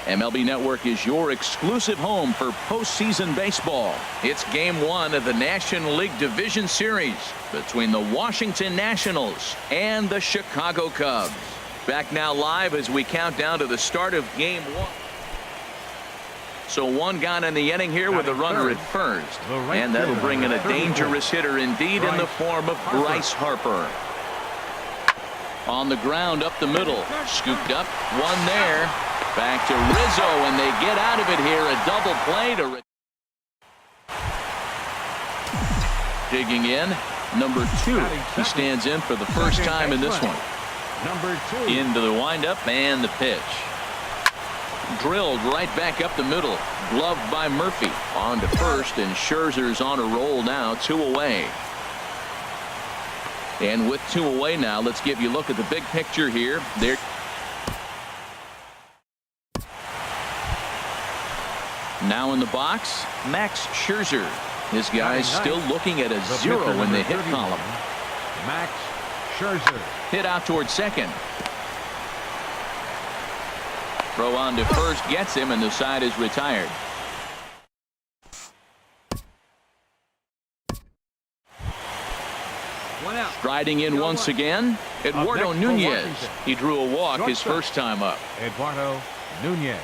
MLB Network is your exclusive home for postseason baseball. It's Game 1 of the National League Division Series between the Washington Nationals and the Chicago Cubs. Back now live as we count down to the start of Game 1. So one gone in the inning here with a runner at first. And that'll bring in a dangerous hitter indeed in the form of Bryce Harper. On the ground up the middle. Scooped up. One there. Back to Rizzo, and they get out of it here. A double play to digging in. Number 2. He stands in for the first time in this one. Number 2. Into the windup and the pitch. Drilled right back up the middle. Gloved by Murphy. On to first, and Scherzer's on a roll now. 2 away. And with 2 away now, let's give you a look at the big picture here. There. Now in the box, Max Scherzer. His guys still looking at a 0 in the hit column. Max Scherzer. Hit out towards second. Throw on to first gets him, and the side is retired. Striding in once again, Eduardo Nunez. He drew a walk his first time up. Eduardo Nunez.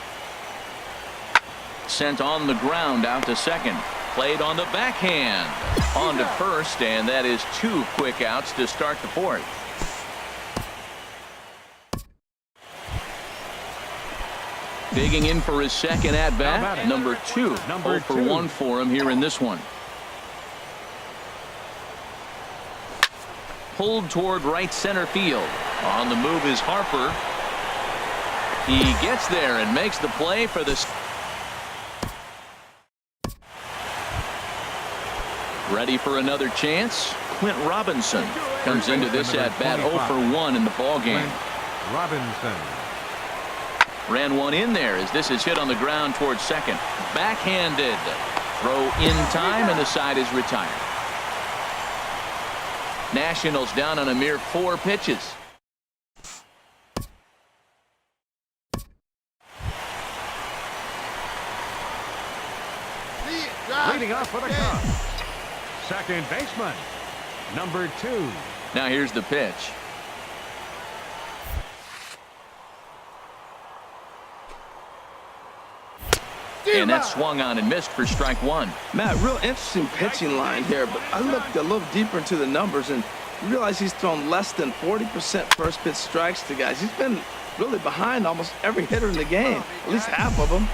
Sent on the ground out to second. Played on the backhand. On to first, and that is 2 quick outs to start the fourth. Digging in for his second at bat. Number 2. 0 for 1 for him here in this one. Pulled toward right center field. On the move is Harper. He gets there and makes the play for the. Ready for another chance. Clint Robinson comes into this at bat 0 for 1 in the ball game. Robinson ran one in there as this is hit on the ground towards second. Backhanded. Throw in time, and the side is retired. Nationals down on a mere 4 pitches. leading off for the Cubs. Second baseman, number 2. Now here's the pitch. And that swung on and missed for strike 1. Matt, real interesting pitching line here, but I looked a little deeper into the numbers and realized he's thrown less than 40% first pitch strikes to guys. He's been really behind almost every hitter in the game, at least half of them.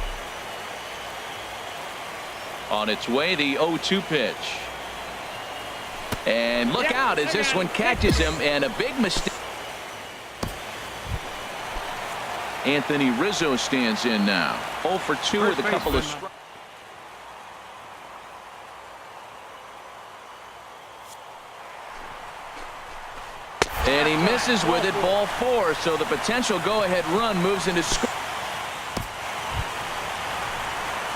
On its way, the 0-2 pitch. And look out as this one catches him, and a big mistake. Anthony Rizzo stands in now. 0 for 2 with a couple of strikes. And he misses with it, ball 4. So the potential go-ahead run moves into score.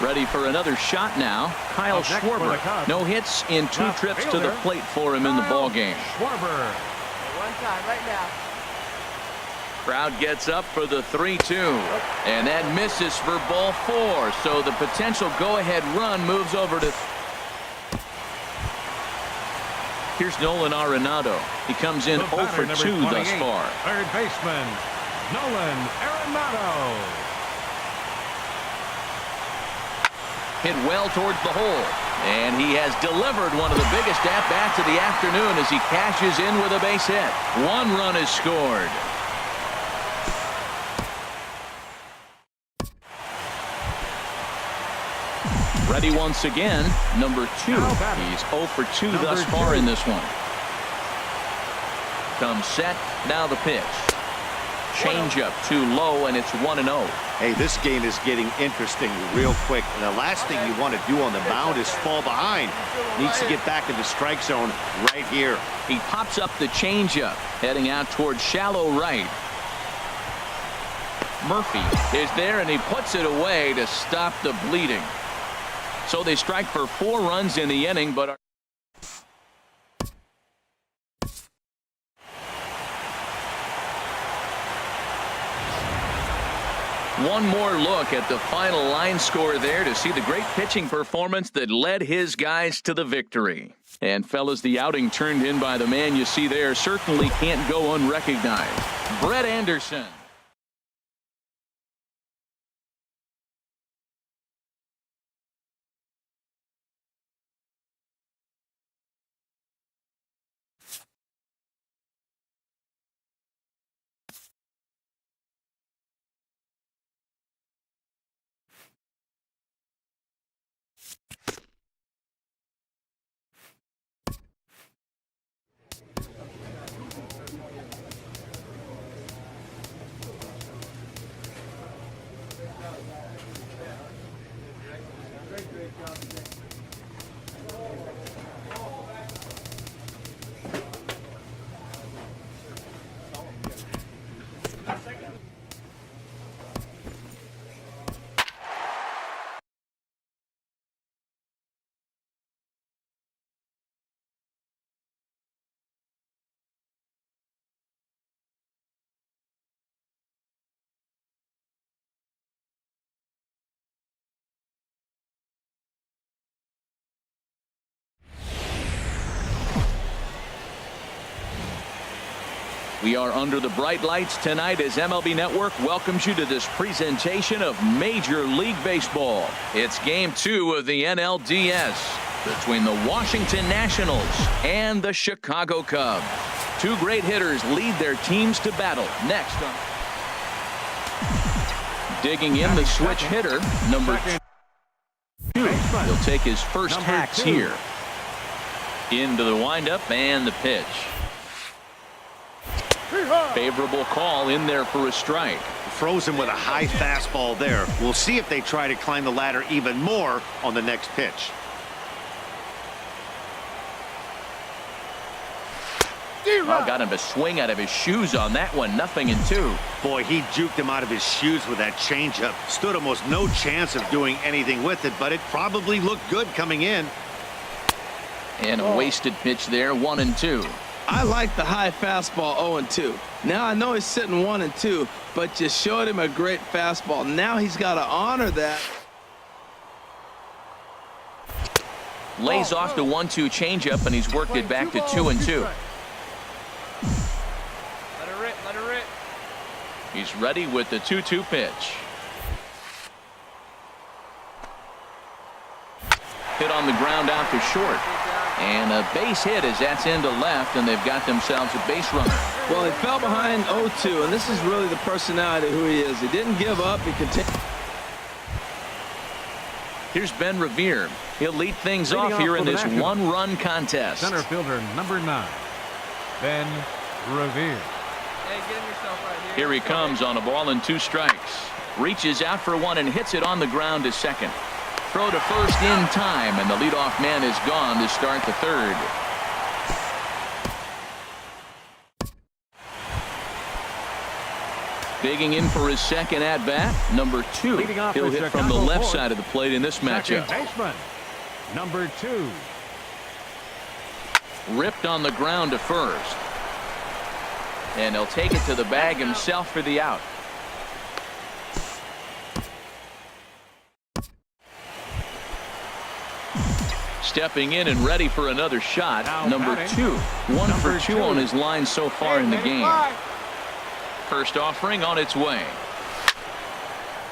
Ready for another shot now. Kyle Schwarber. No hits in 2 trips to the plate for him in the ball game. Schwarber. One time right now. Crowd gets up for the 3-2. And that misses for ball 4. So the potential go-ahead run moves over to. Here's Nolan Arenado. He comes in 0 for 2 thus far. Third baseman, Nolan Arenado. Hit well towards the hole. And he has delivered one of the biggest at-bats of the afternoon as he cashes in with a base hit. 1 run is scored. Ready once again, number 2. He's 0 for 2 thus far in this one. Comes set, now the pitch. Changeup too low, and it's 1-0. Hey, this game is getting interesting real quick. And the last thing you want to do on the mound is fall behind. Needs to get back in the strike zone right here. He pops up the changeup, heading out towards shallow right. Murphy is there, and he puts it away to stop the bleeding. So they strike for 4 runs in the inning, but One more look at the final line score there to see the great pitching performance that led his guys to the victory. And fellas, the outing turned in by the man you see there certainly can't go unrecognized. Brett Anderson. We are under the bright lights tonight as MLB Network welcomes you to this presentation of Major League Baseball. It's Game 2 of the NLDS between the Washington Nationals and the Chicago Cubs. Two great hitters lead their teams to battle. Next on digging in, the switch hitter, number 2. He'll take his first hacks here. Into the windup and the pitch. Favorable call in there for a strike. Frozen with a high fastball there. We'll see if they try to climb the ladder even more on the next pitch. Got him a swing out of his shoes on that one. 0-2. Boy, he juked him out of his shoes with that changeup. Stood almost no chance of doing anything with it, but it probably looked good coming in. And a wasted pitch there. 1-2. I like the high fastball 0-2. Now I know he's sitting 1-2, but you showed him a great fastball. Now he's got to honor that. Lays off the 1-2 changeup, and he's worked it back to 2-2. Let her rip, let her rip. He's ready with the 2-2 pitch. Hit on the ground out to short. And a base hit as that's into left, and they've got themselves a base runner. Well, he fell behind 0-2, and this is really the personality of who he is. He didn't give up. He continued. Here's Ben Revere. He'll lead things off here in this one-run contest. Center fielder number 9, Ben Revere. Hey, get him yourself right Here he comes on a ball and 2 strikes. Reaches out for one and hits it on the ground to second. Throw to first in time, and the leadoff man is gone to start the third. Digging in for his second at-bat, number 2. He'll hit from the left side of the plate in this matchup. Second baseman, number 2. Ripped on the ground to first. And he'll take it to the bag himself for the out. Stepping in and ready for another shot, number 2. 1 for 2 on his line so far in the game. First offering on its way.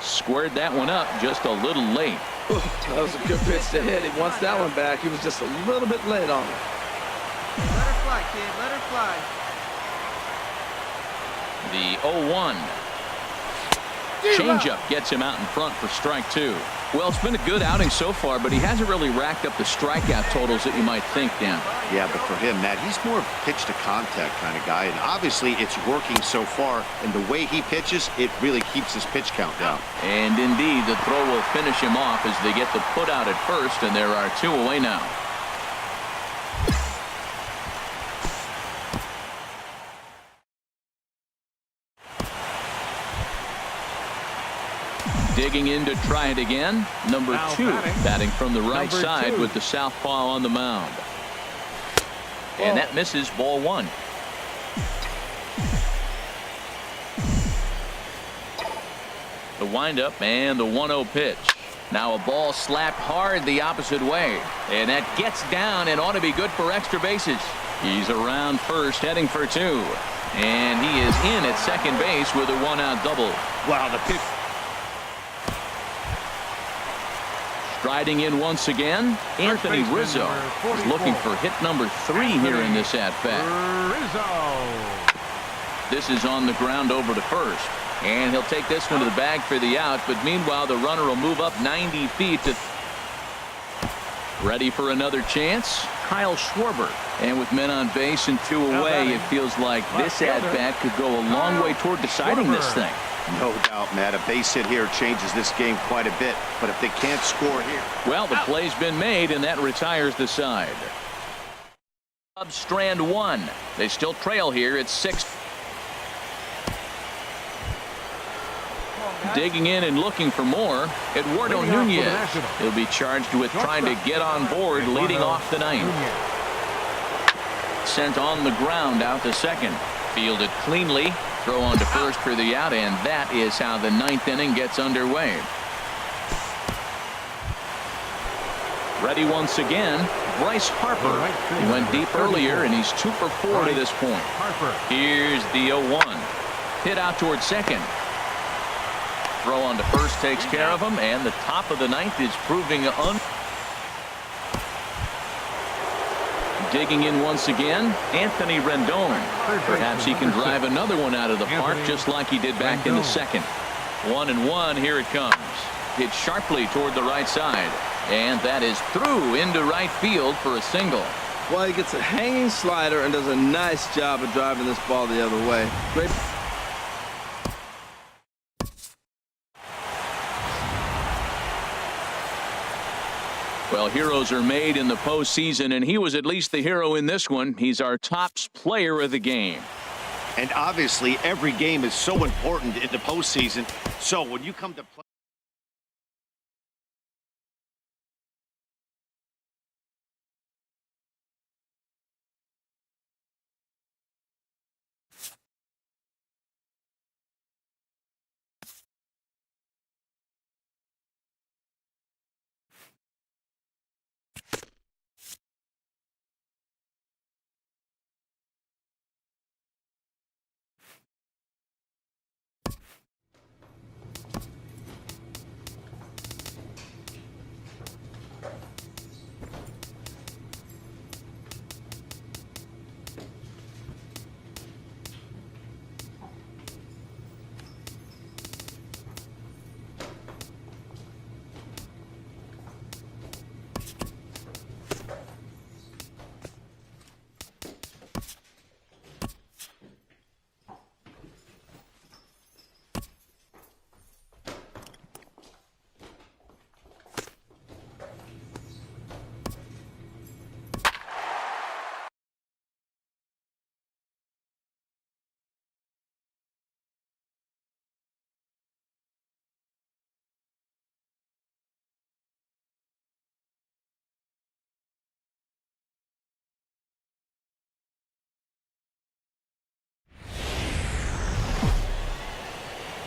Squared that one up just a little late. Ooh, that was a good pitch to hit. He wants that one back. He was just a little bit late on it. Let her fly, kid. Let her fly. The 0-1. Changeup gets him out in front for strike 2. Well, it's been a good outing so far, but he hasn't really racked up the strikeout totals that you might think, Dan. Yeah, but for him, Matt, he's more pitch to contact kind of guy, and obviously it's working so far, and the way he pitches, it really keeps his pitch count down. And indeed, the throw will finish him off as they get the put out at first, and there are 2 away now. Digging in to try it again, number 2, batting from the right side with the southpaw on the mound. And that misses, ball 1. The windup and the 1-0 pitch. Now a ball slapped hard the opposite way. And that gets down and ought to be good for extra bases. He's around first, heading for two. And he is in at second base with a 1-out double. Wow, the pitch. Striding in once again, Anthony Rizzo is looking for hit number 3 here in this at-bat. This is on the ground over to first. And he'll take this one to the bag for the out. But meanwhile, the runner will move up 90 feet to... Ready for another chance? Kyle Schwarber. And with men on base and 2 away, it feels like this at-bat could go a long way toward deciding this thing. No doubt, Matt. A base hit here changes this game quite a bit. But if they can't score here... Well, the play's been made, and that retires the side. Cubs strand 1. They still trail here at 6. Digging in and looking for more, Eduardo Nunez. He'll be charged with trying to get on board leading off the ninth. Sent on the ground out to second. Fielded cleanly. Throw on to first for the out, and that is how the 9th inning gets underway. Ready once again, Bryce Harper. He went deep earlier, and he's 2 for 4 to this point. Here's the 0-1. Hit out towards second. Throw on to first takes care of him, and the top of the 9th is proving Digging in once again, Anthony Rendon. Perhaps he can drive another one out of the park just like he did back in the second. 1-1, here it comes. Hit sharply toward the right side, and that is through into right field for a single. Well, he gets a hanging slider and does a nice job of driving this ball the other way. Great. Well, heroes are made in the postseason, and he was at least the hero in this one. He's our top player of the game. And obviously, every game is so important in the postseason. So when you come to play...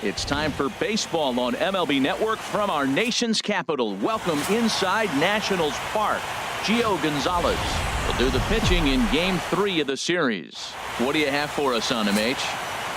It's time for baseball on MLB Network from our nation's capital. Welcome inside Nationals Park. Gio Gonzalez will do the pitching in Game 3 of the series. What do you have for us on him, H?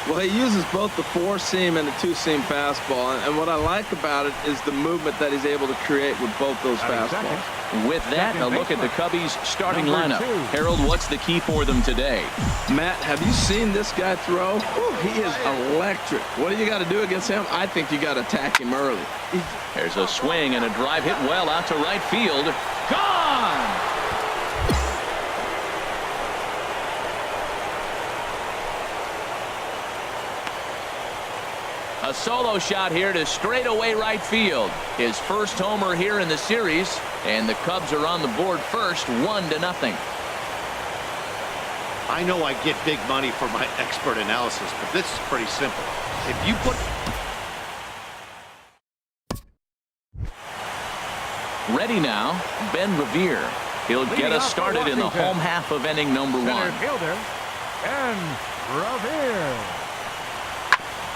Well, he uses both the 4-seam and the 2-seam fastball, and what I like about it is the movement that he's able to create with both those fastballs. With that, a look at the Cubbies' starting lineup. Harold, what's the key for them today? Matt, have you seen this guy throw? Ooh, he is electric. What do you got to do against him? I think you got to attack him early. There's a swing and a drive hit well out to right field. Gone! A solo shot here to straightaway right field. His first homer here in the series, and the Cubs are on the board first, 1-0. I know I get big money for my expert analysis, but this is pretty simple. If you put... Ready now, Ben Revere. He'll get us started in the home half of inning number 1. Center fielder, Ben Revere.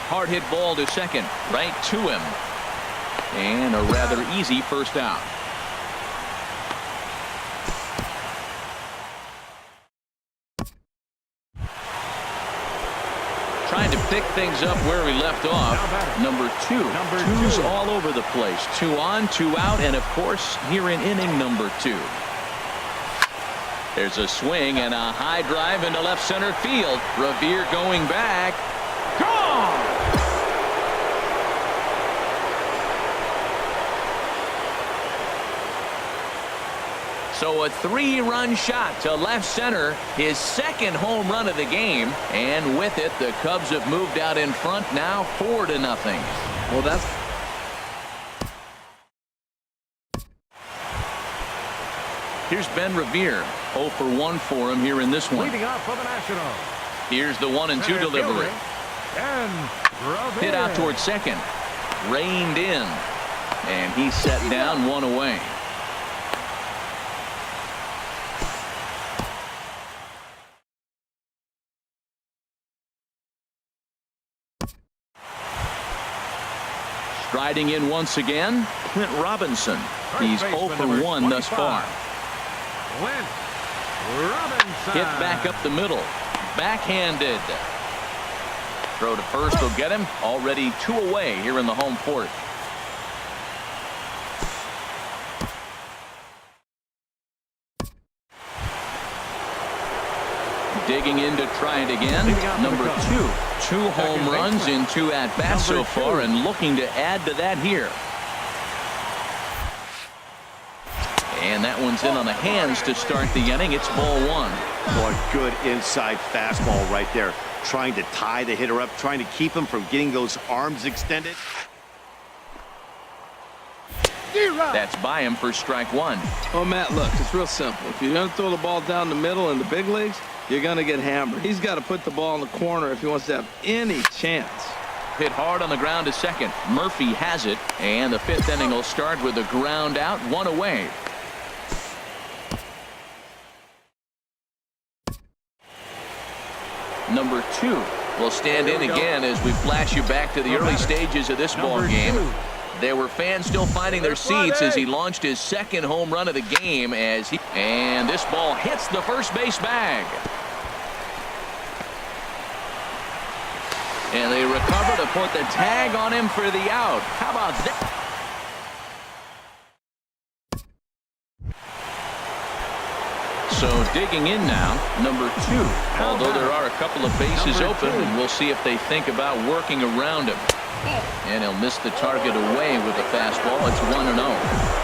Hard hit ball to second, right to him. And a rather easy first out. Trying to pick things up where we left off. Number two. Two's all over the place. 2 on, 2 out, and of course here in inning number 2. There's a swing and a high drive into left center field. Revere going back. Gone! So a 3-run shot to left center, his second home run of the game, and with it the Cubs have moved out in front now 4-0. Well, that's Here's Ben Revere. 0 for 1 for him here in this one. Leading off for the Nationals. Here's the 1-2 delivery. Hit out towards second. Reined in. And he's set down 1 away. Striding in once again, Clint Robinson. He's 0 for 1 thus far. Clint Robinson. Hit back up the middle. Backhanded. Throw to first will get him. Already 2 away here in the home fourth. Digging in to try it again. Number 2. 2 home runs in 2 at-bats so far, and looking to add to that here. And that one's in on the hands to start the inning. It's ball 1. Boy, good inside fastball right there. Trying to tie the hitter up, trying to keep him from getting those arms extended. That's by him for strike 1. Oh, Matt, look, it's real simple. If you're going to throw the ball down the middle in the big leagues, you're going to get hammered. He's got to put the ball in the corner if he wants to have any chance. Hit hard on the ground to second. Murphy has it, and the 5th inning will start with a ground out, 1 away. Number 2 will stand in again as we flash you back to the early stages of this ball game. There were fans still finding their seats as he launched his 2nd home run of the game and this ball hits the first base bag. And they recover to put the tag on him for the out. How about that? So digging in now, number 2. Although there are a couple of bases open, and we'll see if they think about working around him. And he'll miss the target away with the fastball. It's 1-0.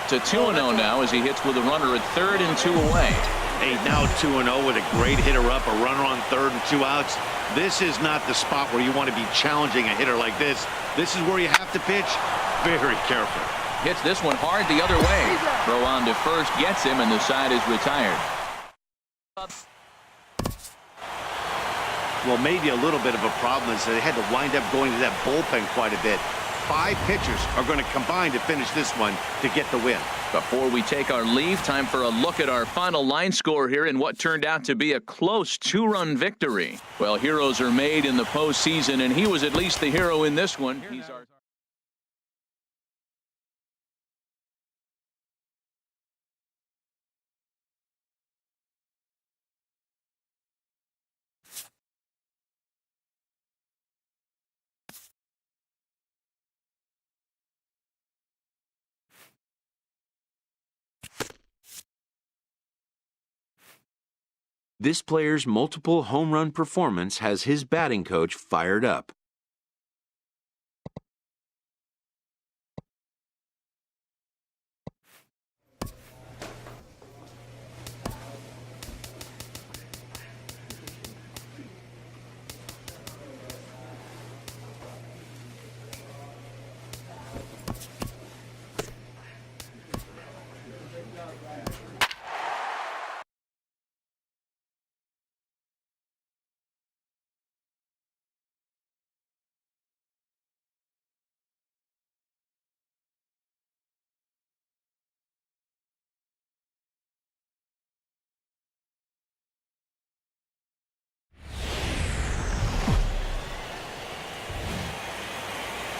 It's a 2-0 now as he hits with a runner at third and 2 away. Hey, now 2-0 with a great hitter up, a runner on third and 2 outs. This is not the spot where you want to be challenging a hitter like this. This is where you have to pitch very careful. Hits this one hard the other way. Throw on to first gets him, and the side is retired. Well, maybe a little bit of a problem is that they had to wind up going to that bullpen quite a bit. 5 pitchers are going to combine to finish this one to get the win. Before we take our leave, time for a look at our final line score here in what turned out to be a close 2-run victory. Well, heroes are made in the postseason, and he was at least the hero in this one. He's our This player's multiple home run performance has his batting coach fired up.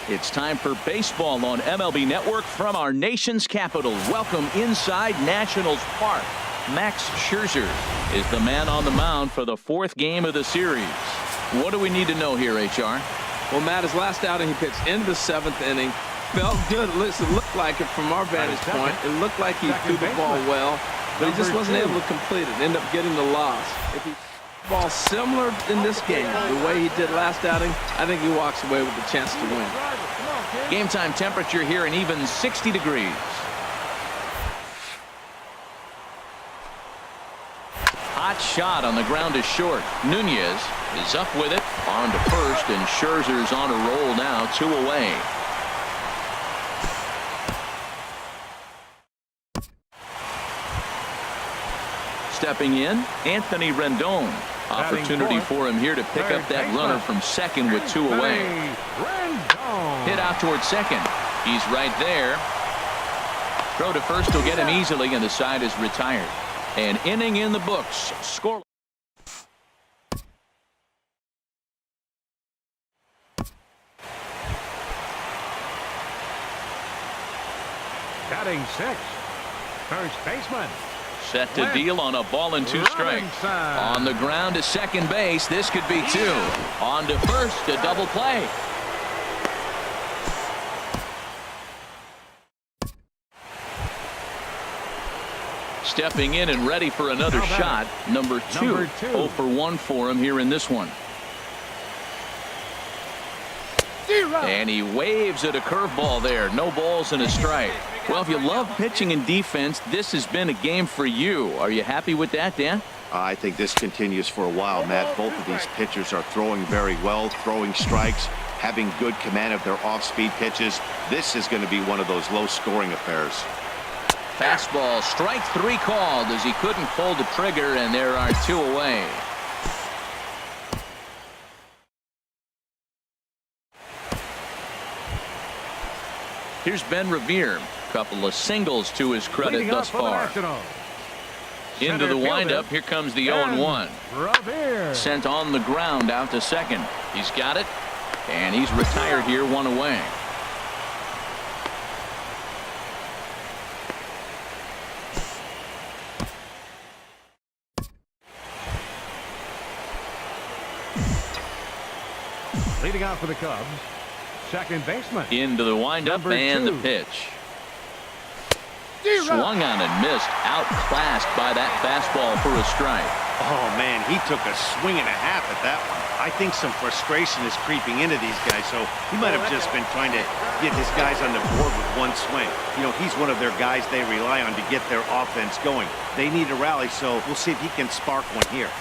It's time for baseball on MLB Network from our nation's capital. Welcome inside Nationals Park. Max Scherzer is the man on the mound for the fourth game of the series. What do we need to know here, HR? Well, Matt, his last outing, he pitched into the 7th inning. Felt good. It looked like it from our vantage point. It looked like he threw the ball well, but he just wasn't able to complete it. Ended up getting the loss. If he ball similar in this game, the way he did last outing, I think he walks away with a chance to win. Game time temperature here an even 60 degrees. Hot shot on the ground is short. Nunez is up with it. On to first, and Scherzer's on a roll now, 2 away. Stepping in, Anthony Rendon. Opportunity for him here to pick up that runner from second with 2 away. Hit out towards second. He's right there. Throw to first will get him easily, and the side is retired. An inning in the books. Score. Batting 6th, first baseman. Set to deal on a ball and 2 strikes. On the ground to second base. This could be 2. On to first, a double play. Stepping in and ready for another shot. Number 2. 0 for 1 for him here in this one. And he waves at a curveball there. No balls and a strike. Well, if you love pitching and defense, this has been a game for you. Are you happy with that, Dan? I think this continues for a while, Matt. Both of these pitchers are throwing very well, throwing strikes, having good command of their off-speed pitches. This is going to be one of those low-scoring affairs. Fastball, strike 3 called as he couldn't pull the trigger, and there are 2 away. Here's Ben Revere. Couple of singles to his credit thus far. Into the windup. Here comes the 0-1. Sent on the ground out to second. He's got it, and he's retired here, 1 away. Leading off for the Cubs, second baseman. Into the windup and the pitch. Swung on and missed. Outclassed by that fastball for a strike. Oh, man, he took a swing and a half at that one. I think some frustration is creeping into these guys, so he might have just been trying to get his guys on the board with 1 swing. You know, he's one of their guys they rely on to get their offense going. They need a rally, so we'll see if he can spark one here.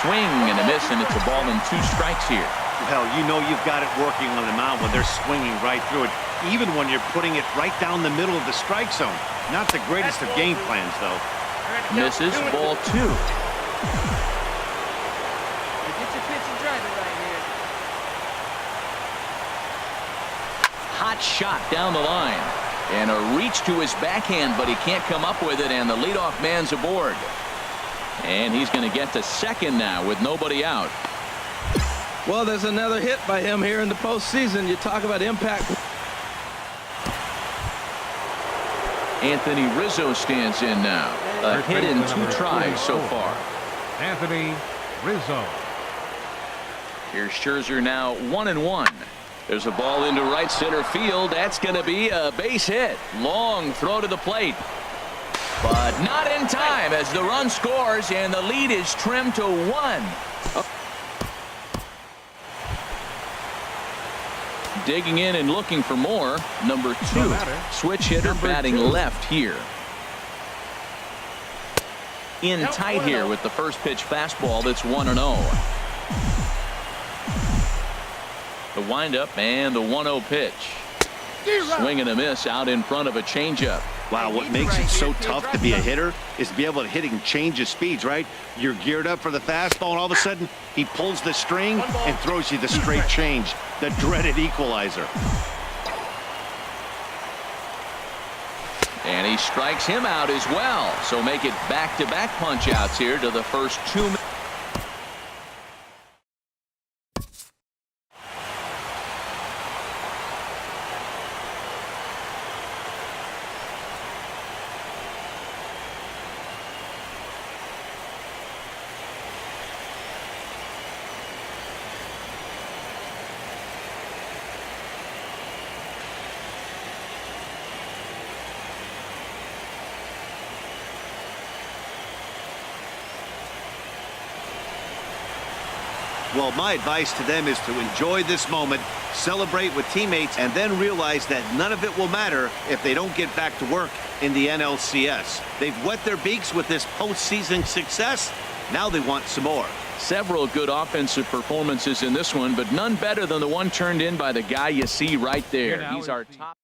Swing and a miss, and it's a ball and 2 strikes here. Well, you know you've got it working on the mound when they're swinging right through it, even when you're putting it right down the middle of the strike zone. Not the greatest of game plans, though. Misses, ball 2. Get your pitch and drive it right here. Hot shot down the line. And a reach to his backhand, but he can't come up with it, and the leadoff man's aboard. And he's going to get to second now with nobody out. Well, there's another hit by him here in the postseason. You talk about impact. Anthony Rizzo stands in now. A hit in 2 tries so far. Anthony Rizzo. Here's Scherzer now 1-1. There's a ball into right center field. That's going to be a base hit. Long throw to the plate. But not in time as the run scores and the lead is trimmed to 1. Digging in and looking for more. Number 2. Switch hitter batting left here. In tight here with the first pitch fastball that's 1-0. The windup and the 1-0 pitch. Swing and a miss out in front of a changeup. Wow, what makes it so tough to be a hitter is to be able to hit and change of speeds, right? You're geared up for the fastball, and all of a sudden, he pulls the string and throws you the straight change, the dreaded equalizer. And he strikes him out as well. So make it back-to-back punch-outs here to the first 2 minutes. Well, my advice to them is to enjoy this moment, celebrate with teammates, and then realize that none of it will matter if they don't get back to work in the NLCS. They've wet their beaks with this postseason success. Now they want some more. Several good offensive performances in this one, but none better than the one turned in by the guy you see right there. He's our top.